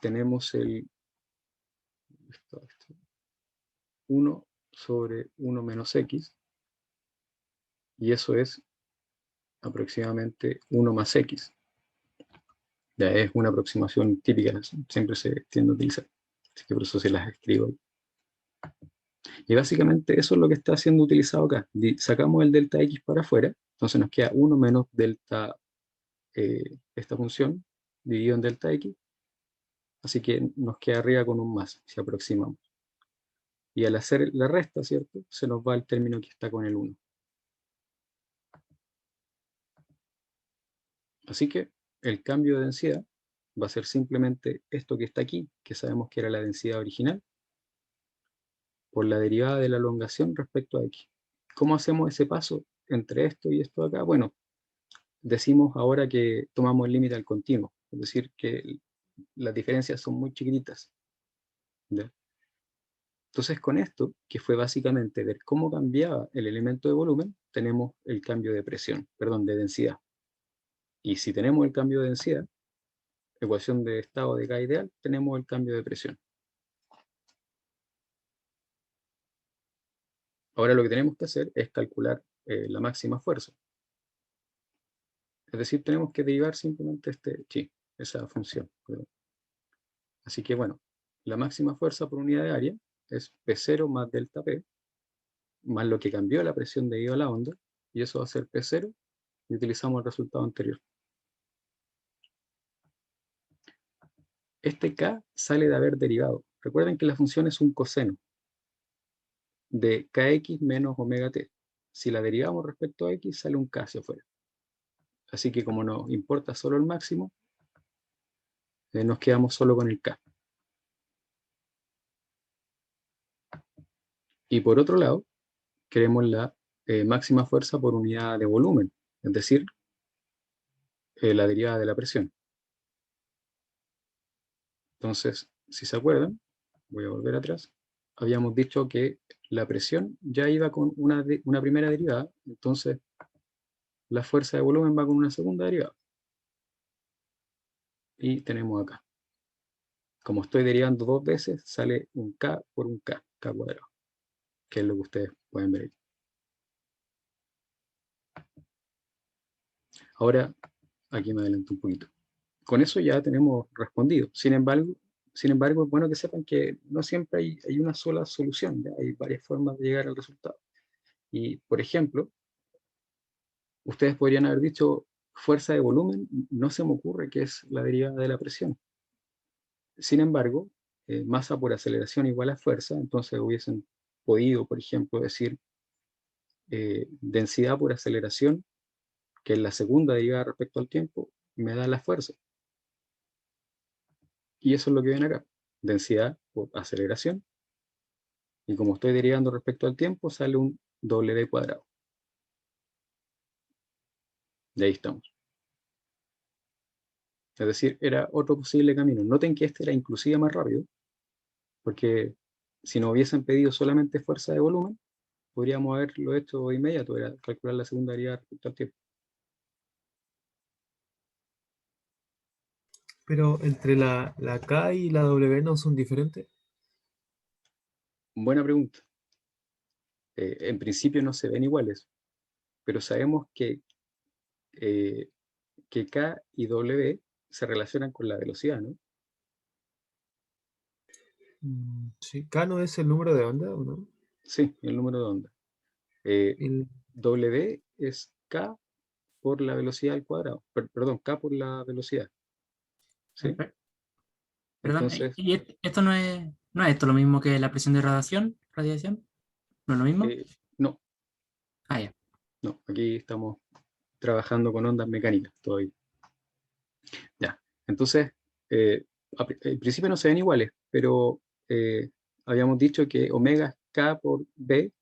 tenemos el 1 sobre 1 menos x, y eso es aproximadamente 1 más x. Ya es una aproximación típica, siempre se tiende a utilizar. Así que por eso se las escribo ahí. Y básicamente eso es lo que está siendo utilizado acá. Sacamos el delta x para afuera, entonces nos queda 1 menos delta, esta función, dividido en delta x. Así que nos queda arriba con un más, si aproximamos. Y al hacer la resta, ¿cierto? Se nos va el término que está con el 1. Así que el cambio de densidad va a ser simplemente esto que está aquí, que sabemos que era la densidad original, por la derivada de la elongación respecto a x. ¿Cómo hacemos ese paso entre esto y esto de acá? Bueno, decimos ahora que tomamos el límite al continuo, es decir, que las diferencias son muy chiquititas, ¿ya? Entonces con esto, que fue básicamente ver cómo cambiaba el elemento de volumen, tenemos el cambio de presión, perdón, de densidad. Y si tenemos el cambio de densidad, ecuación de estado de K ideal, tenemos el cambio de presión. Ahora lo que tenemos que hacer es calcular la máxima fuerza. Es decir, tenemos que derivar simplemente esa función. Así que bueno, la máxima fuerza por unidad de área es P0 más delta P, más lo que cambió la presión debido a la onda, y eso va a ser P0, y utilizamos el resultado anterior. Este K sale de haber derivado. Recuerden que la función es un coseno de kx menos omega t. Si la derivamos respecto a x, sale un K hacia afuera. Así que como nos importa solo el máximo, nos quedamos solo con el K. Y por otro lado, queremos la máxima fuerza por unidad de volumen, es decir, la derivada de la presión. Entonces, si se acuerdan, voy a volver atrás, habíamos dicho que la presión ya iba con una primera derivada, entonces la fuerza de volumen va con una segunda derivada. Y tenemos acá. Como estoy derivando dos veces, sale un K por un K cuadrado, que es lo que ustedes pueden ver ahí. Ahora, aquí me adelanto un poquito. Con eso ya tenemos respondido. Sin embargo, es bueno que sepan que no siempre hay una sola solución, ¿ya? Hay varias formas de llegar al resultado. Y, por ejemplo, ustedes podrían haber dicho fuerza de volumen, no se me ocurre que es la derivada de la presión. Sin embargo, masa por aceleración igual a fuerza, entonces hubiesen podido, por ejemplo, decir densidad por aceleración, que es la segunda derivada respecto al tiempo, me da la fuerza. Y eso es lo que ven acá, densidad por aceleración, y como estoy derivando respecto al tiempo, sale un W cuadrado. Y ahí estamos. Es decir, era otro posible camino. Noten que este era inclusive más rápido, porque si nos hubiesen pedido solamente fuerza de volumen, podríamos haberlo hecho de inmediato, era calcular la segunda derivada respecto al tiempo. Pero entre la K y la W no son diferentes. Buena pregunta. En principio no se ven iguales, pero sabemos eh, que K y W se relacionan con la velocidad, ¿no? Sí, K no es el número de onda, ¿o no? Sí, el número de onda. El- W es K por la velocidad al cuadrado. Perdón, K por la velocidad. ¿Sí? Perdón, Entonces, esto no es esto lo mismo que la presión de radiación? ¿Radiación? ¿No es lo mismo? no. Ah, ya. No, aquí estamos trabajando con ondas mecánicas todavía. Ya, entonces, en principio no se ven iguales, pero habíamos dicho que omega es k por b,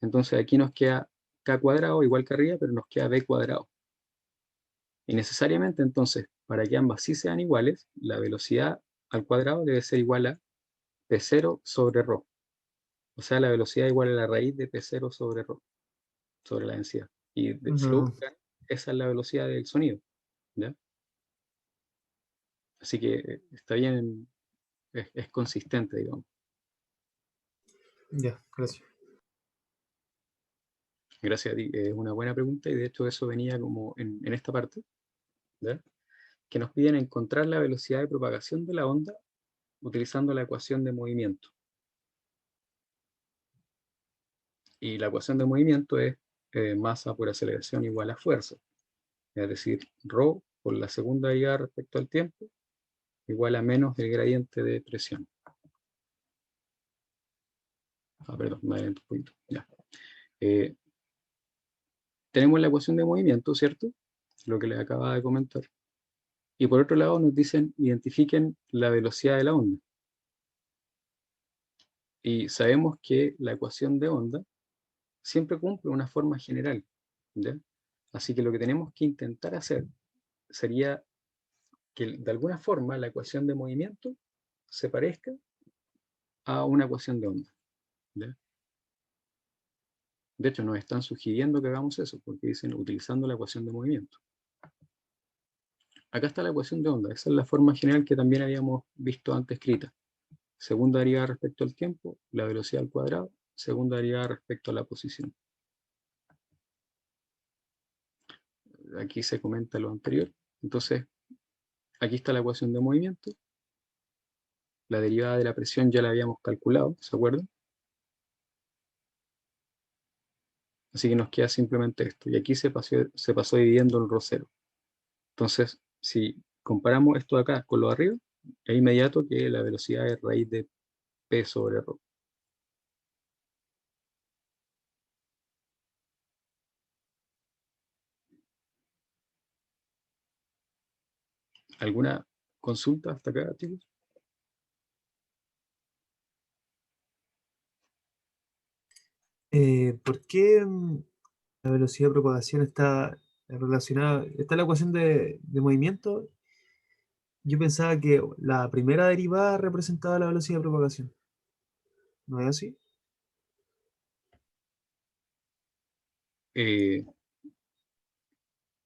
entonces aquí nos queda k cuadrado igual que arriba, pero nos queda b cuadrado. Y necesariamente entonces, para que ambas sí sean iguales, la velocidad al cuadrado debe ser igual a p0 sobre ρ. O sea, la velocidad igual a la raíz de p0 sobre ρ, sobre la densidad. Y si lo buscan, esa es la velocidad del sonido, ¿ya? Así que está bien, es consistente, digamos. Ya, gracias. Gracias a ti, es una buena pregunta y de hecho eso venía como en esta parte, ¿ya? Que nos piden encontrar la velocidad de propagación de la onda utilizando la ecuación de movimiento. Y la ecuación de movimiento es masa por aceleración igual a fuerza. Es decir, ρ por la segunda derivada respecto al tiempo igual a menos el gradiente de presión. Ah, perdón, me adelanto un poquito. Ya. Tenemos la ecuación de movimiento, ¿cierto? Lo que les acababa de comentar. Y por otro lado nos dicen, identifiquen la velocidad de la onda. Y sabemos que la ecuación de onda siempre cumple una forma general, ¿ya? Así que lo que tenemos que intentar hacer sería que de alguna forma la ecuación de movimiento se parezca a una ecuación de onda, ¿ya? De hecho, nos están sugiriendo que hagamos eso, porque dicen utilizando la ecuación de movimiento. Acá está la ecuación de onda, esa es la forma general que también habíamos visto antes escrita. Segunda derivada respecto al tiempo, la velocidad al cuadrado, segunda derivada respecto a la posición. Aquí se comenta lo anterior. Entonces, aquí está la ecuación de movimiento. La derivada de la presión ya la habíamos calculado, ¿se acuerdan? Así que nos queda simplemente esto. Y aquí se pasó dividiendo el ρ0. Entonces, si comparamos esto de acá con lo de arriba, es inmediato que la velocidad es raíz de p sobre ρ. ¿Alguna consulta hasta acá, chicos? ¿Por qué la velocidad de propagación está relacionada? Está la ecuación de movimiento. Yo pensaba que la primera derivada representaba la velocidad de propagación. ¿No es así? Eh,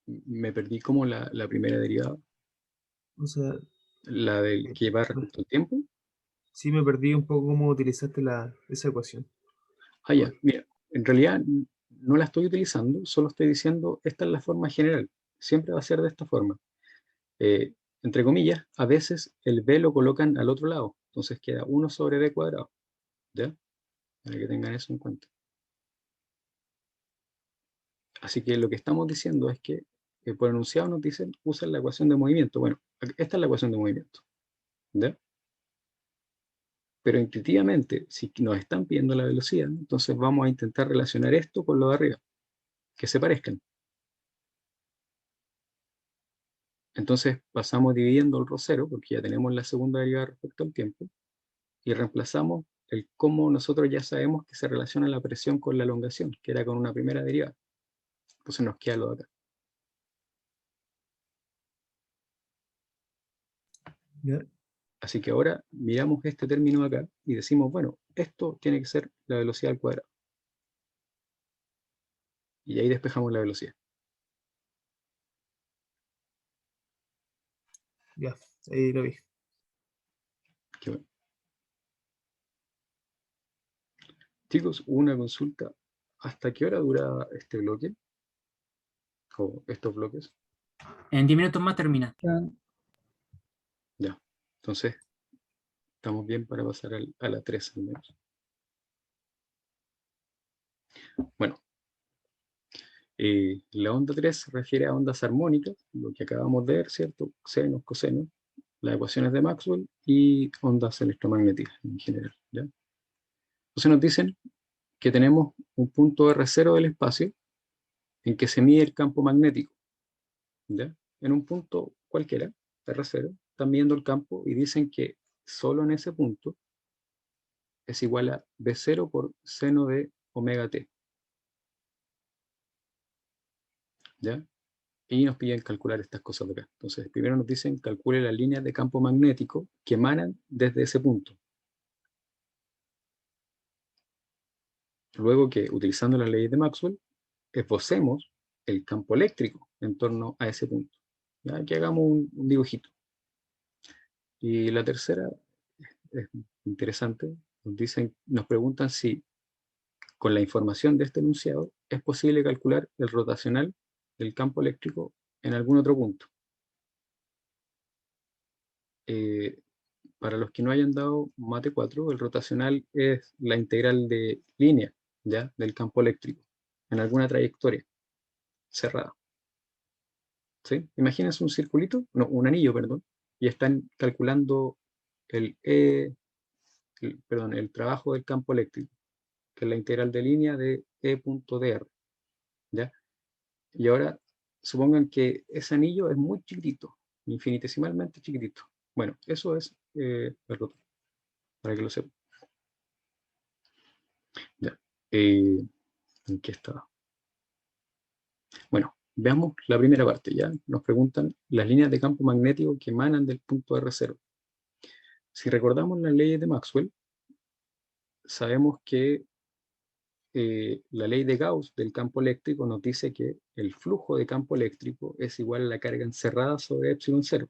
Me perdí como la primera derivada, O sea, la del que va respecto al tiempo. sí me perdí un poco cómo utilizaste esa ecuación. Ah, ya, mira, en realidad no la estoy utilizando, solo estoy diciendo, esta es la forma general, siempre va a ser de esta forma. Eh, Entre comillas, a veces el b lo colocan al otro lado, entonces queda 1 sobre b cuadrado, ¿ya? Para que tengan eso en cuenta. Así que lo que estamos diciendo es que por enunciado nos dicen, usen la ecuación de movimiento. Bueno, esta es la ecuación de movimiento, ¿ya? Pero intuitivamente, si nos están pidiendo la velocidad, entonces vamos a intentar relacionar esto con lo de arriba, que se parezcan. Entonces pasamos dividiendo el ρ0, porque ya tenemos la segunda derivada respecto al tiempo, y reemplazamos el cómo nosotros ya sabemos que se relaciona la presión con la elongación, que era con una primera derivada. Entonces nos queda lo de acá. ¿Ya? Así que ahora miramos este término acá y decimos, bueno, esto tiene que ser la velocidad al cuadrado. Y ahí despejamos la velocidad. Ya, ahí lo vi. Qué bueno. Chicos, una consulta. ¿Hasta qué hora dura este bloque? O estos bloques. En 10 minutos más termina. Ya. Entonces, estamos bien para pasar a la 3 al menos. Bueno, la onda 3 se refiere a ondas armónicas, lo que acabamos de ver, ¿cierto? Senos, cosenos, las ecuaciones de Maxwell y ondas electromagnéticas en general, ¿ya? Entonces nos dicen que tenemos un punto R0 del espacio en que se mide el campo magnético. ¿Ya? En un punto cualquiera, R0, están midiendo el campo y dicen que solo en ese punto es igual a B0 por seno de omega t. ¿Ya? Y nos piden calcular estas cosas de acá. Entonces, primero nos dicen calcule las líneas de campo magnético que emanan desde ese punto. Luego que, utilizando las leyes de Maxwell, esbocemos el campo eléctrico en torno a ese punto. ¿Ya? Aquí hagamos un dibujito. Y la tercera es interesante. Nos preguntan si con la información de este enunciado es posible calcular el rotacional del campo eléctrico en algún otro punto. Para los que no hayan dado mate 4, el rotacional es la integral de línea, ¿ya?, del campo eléctrico en alguna trayectoria cerrada. ¿Sí? Imagínense un circulito, no, un anillo, perdón, y están calculando el trabajo del campo eléctrico, que es la integral de línea de E.dr, ¿ya? Y ahora supongan que ese anillo es muy chiquitito, infinitesimalmente chiquitito. Bueno, eso es el rotor, para que lo sepan. Ya. ¿En qué estaba? Bueno, veamos la primera parte, ¿ya? Nos preguntan las líneas de campo magnético que emanan del punto R0. Si recordamos las leyes de Maxwell, sabemos que la ley de Gauss del campo eléctrico nos dice que el flujo de campo eléctrico es igual a la carga encerrada sobre epsilon 0.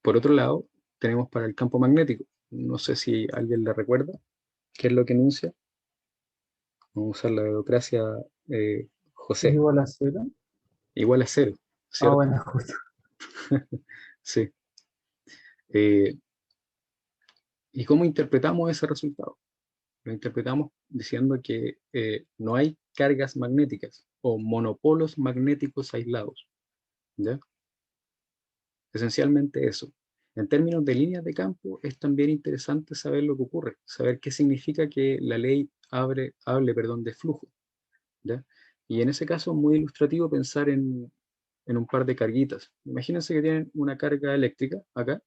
Por otro lado, tenemos para el campo magnético. No sé si alguien le recuerda qué es lo que enuncia. Vamos a usar la democracia, ¿Es José. igual a 0? Igual a 0, Ah, ¿cierto? bueno, justo. Sí. Eh, ¿Y cómo interpretamos ese resultado? Lo interpretamos diciendo que no hay cargas magnéticas o monopolos magnéticos aislados, ¿ya? Esencialmente eso. En términos de líneas de campo, es también interesante saber lo que ocurre, saber qué significa que la ley hable, de flujo, ¿ya? Y en ese caso es muy ilustrativo pensar en un par de carguitas. Imagínense que tienen una carga eléctrica acá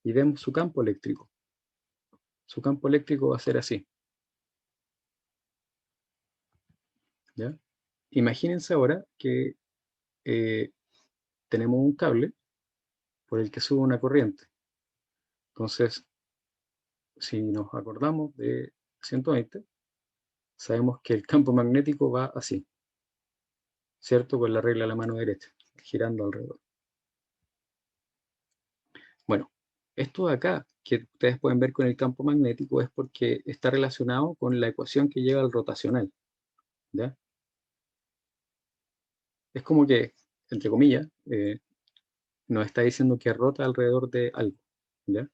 y vemos su campo eléctrico. Su campo eléctrico va a ser así, ¿ya? Imagínense ahora que eh, tenemos un cable por el que sube una corriente. Entonces, si nos acordamos de 120, sabemos que el campo magnético va así, ¿cierto? Con la regla de la mano derecha, girando alrededor. Bueno, esto de acá, que ustedes pueden ver con el campo magnético, es porque está relacionado con la ecuación que lleva al rotacional, ¿ya? Es como que, entre comillas, nos está diciendo que rota alrededor de algo, ¿ya?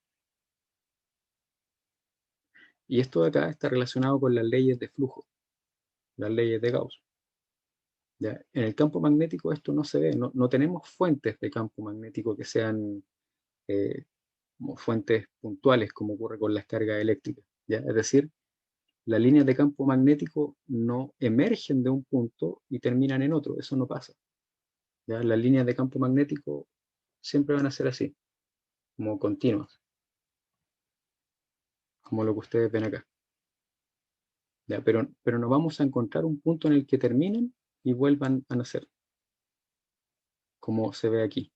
Y esto de acá está relacionado con las leyes de flujo, las leyes de Gauss, ¿ya? En el campo magnético esto no se ve, no tenemos fuentes de campo magnético que sean como fuentes puntuales, como ocurre con las cargas eléctricas, ¿ya? Es decir, las líneas de campo magnético no emergen de un punto y terminan en otro, eso no pasa, ¿ya? Las líneas de campo magnético siempre van a ser así, como continuas, como lo que ustedes ven acá. ¿Ya? Pero no vamos a encontrar un punto en el que terminen y vuelvan a nacer, como se ve aquí.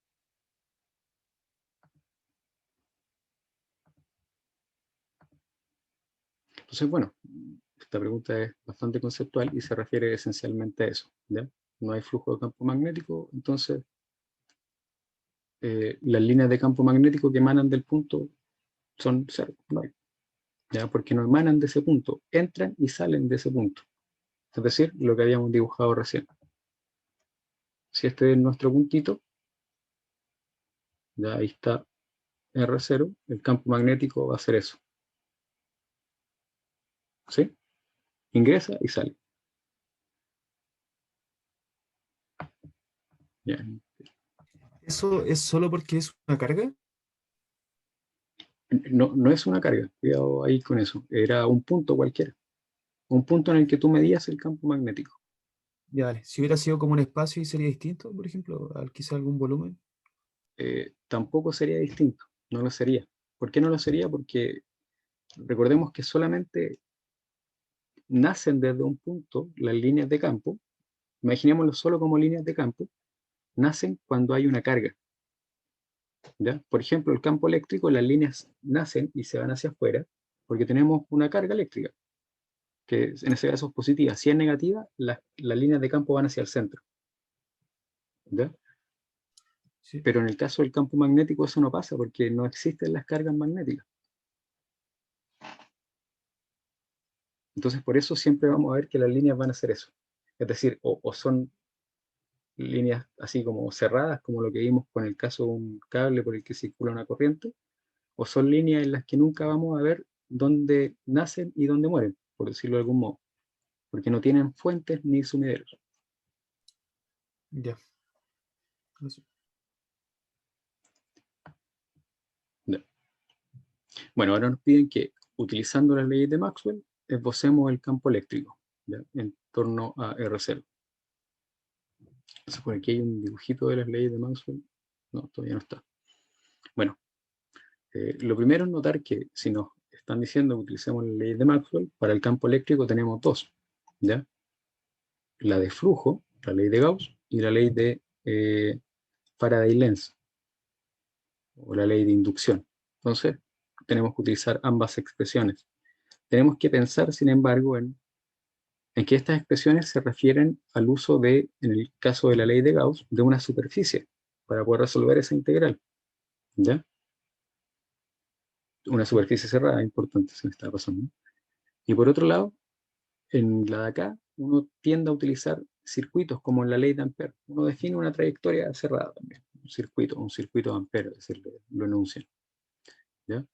Entonces, bueno, esta pregunta es bastante conceptual y se refiere esencialmente a eso, ¿ya? No hay flujo de campo magnético, entonces las líneas de campo magnético que emanan del punto son cero, no hay, ¿ya? Porque no emanan de ese punto, entran y salen de ese punto. Es decir, lo que habíamos dibujado recién. Si este es nuestro puntito, ya ahí está R0, el campo magnético va a ser eso, ¿sí? Ingresa y sale. Ya. ¿Eso es solo porque es una carga? No es una carga, cuidado ahí con eso. Era un punto cualquiera. Un punto en el que tú medías el campo magnético. Ya, vale. Si hubiera sido como un espacio y sería distinto, por ejemplo, quizá algún volumen. Tampoco sería distinto. No lo sería. ¿Por qué no lo sería? Porque recordemos que solamente nacen desde un punto las líneas de campo. Imaginémoslo solo como líneas de campo. Nacen cuando hay una carga. ¿Ya? Por ejemplo, el campo eléctrico, las líneas nacen y se van hacia afuera porque tenemos una carga eléctrica, que en ese caso es positiva. Si es negativa, las líneas de campo van hacia el centro. ¿Ya? Sí. Pero en el caso del campo magnético eso no pasa porque no existen las cargas magnéticas. Entonces por eso siempre vamos a ver que las líneas van a hacer eso. Es decir, o son líneas así como cerradas, como lo que vimos con el caso de un cable por el que circula una corriente, o son líneas en las que nunca vamos a ver dónde nacen y dónde mueren, por decirlo de algún modo, porque no tienen fuentes ni sumideros. Ya. Eso. No. Bueno, ahora nos piden que, utilizando las leyes de Maxwell, esbocemos el campo eléctrico, ¿ya? En torno a R0. Entonces por aquí hay un dibujito de las leyes de Maxwell. No, todavía no está. Bueno, lo primero es notar que si nos están diciendo que utilicemos la ley de Maxwell, para el campo eléctrico tenemos dos, ¿ya? La de flujo, la ley de Gauss, y la ley de Faraday-Lenz, o la ley de inducción. Entonces, tenemos que utilizar ambas expresiones. Tenemos que pensar, sin embargo, en que estas expresiones se refieren al uso de, en el caso de la ley de Gauss, de una superficie, para poder resolver esa integral, ¿ya? Una superficie cerrada, importante, se me está pasando. Y por otro lado, en la de acá, uno tiende a utilizar circuitos como en la ley de Ampère. Uno define una trayectoria cerrada también, un circuito de Ampère, es decir, lo enuncian, ¿ya?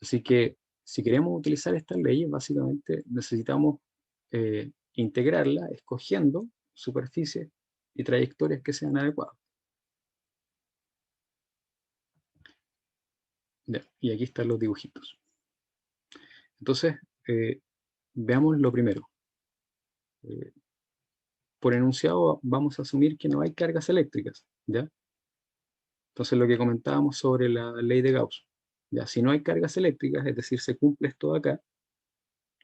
Así que, si queremos utilizar estas leyes, básicamente necesitamos integrarla escogiendo superficies y trayectorias que sean adecuadas. ¿Ya? Y aquí están los dibujitos. Entonces, veamos lo primero. Por enunciado vamos a asumir que no hay cargas eléctricas, ¿ya? Entonces lo que comentábamos sobre la ley de Gauss, ¿ya? Si no hay cargas eléctricas, es decir, se cumple esto de acá,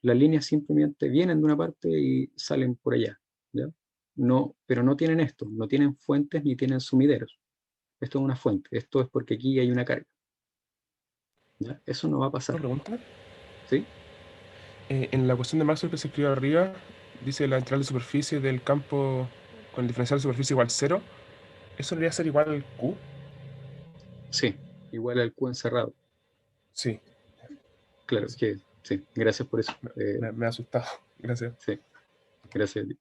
las líneas simplemente vienen de una parte y salen por allá, ¿ya? No, pero no tienen esto, no tienen fuentes ni tienen sumideros. Esto es una fuente, esto es porque aquí hay una carga, ¿ya? Eso no va a Una pasar, pregunta. ¿sí? En la ecuación de Maxwell que se escribe arriba, dice la integral de superficie del campo con el diferencial de superficie igual 0. ¿Eso debería ser igual al Q? Sí, igual al Q encerrado. Sí, Claro, eso. que sí, gracias por eso. Me ha asustado. Gracias. Sí, gracias a ti.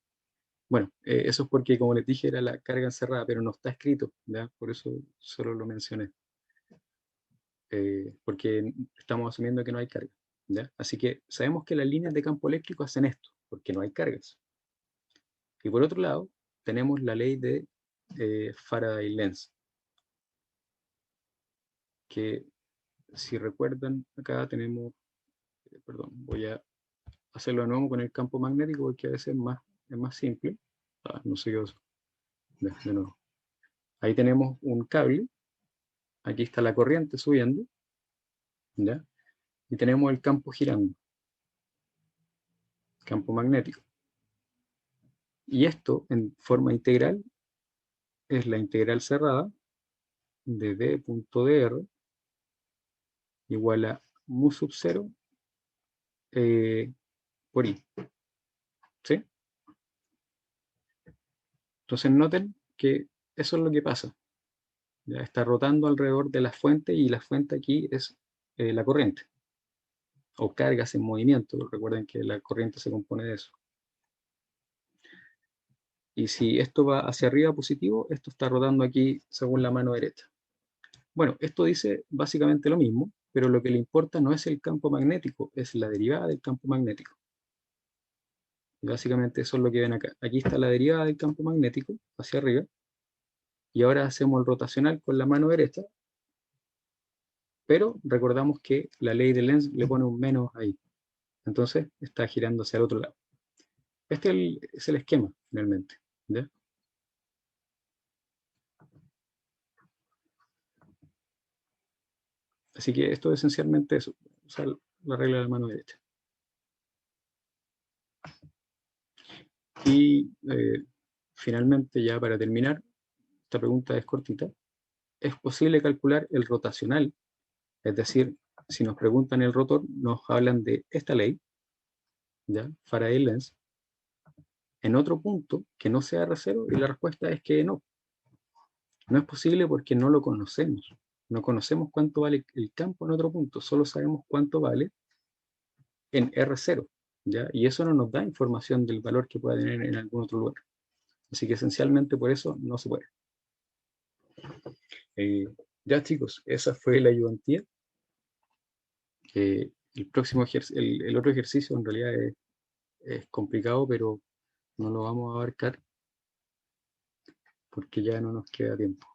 Bueno, eso es porque, como les dije, era la carga encerrada, pero no está escrito, ¿ya? Por eso solo lo mencioné. Porque estamos asumiendo que no hay carga, ¿ya? Así que sabemos que las líneas de campo eléctrico hacen esto, porque no hay cargas. Y por otro lado, tenemos la ley de Faraday-Lenz, que si recuerdan, acá tenemos, perdón, voy a hacerlo de nuevo con el campo magnético porque a veces es más simple. No sé qué cosa. De nuevo. Ahí tenemos un cable, aquí está la corriente subiendo, ¿ya? Y tenemos el campo girando, campo magnético. Y esto, en forma integral, es la integral cerrada de d.dr igual a mu sub 0 por i. ¿Sí? Entonces noten que eso es lo que pasa. Ya está rotando alrededor de la fuente y la fuente aquí es la corriente. O cargas en movimiento. Recuerden que la corriente se compone de eso. Y si esto va hacia arriba positivo, esto está rotando aquí según la mano derecha. Bueno, esto dice básicamente lo mismo, pero lo que le importa no es el campo magnético, es la derivada del campo magnético. Y básicamente eso es lo que ven acá. Aquí está la derivada del campo magnético hacia arriba. Y ahora hacemos el rotacional con la mano derecha. Pero recordamos que la ley de Lenz le pone un menos ahí. Entonces está girando hacia el otro lado. Este es el esquema, finalmente. ¿Ya? Así que esto es esencialmente eso, usar la regla de la mano derecha. Y finalmente, ya para terminar, esta pregunta es cortita. ¿Es posible calcular el rotacional? Es decir, si nos preguntan el rotor, nos hablan de esta ley, ¿ya? Faraday-Lenz, en otro punto que no sea R0, y la respuesta es que no. No es posible porque no lo conocemos. No conocemos cuánto vale el campo en otro punto, solo sabemos cuánto vale en R0, ¿ya? Y eso no nos da información del valor que pueda tener en algún otro lugar. Así que esencialmente por eso no se puede. Ya chicos, esa fue la ayudantía. El próximo el otro ejercicio en realidad es complicado, pero no lo vamos a abarcar porque ya no nos queda tiempo.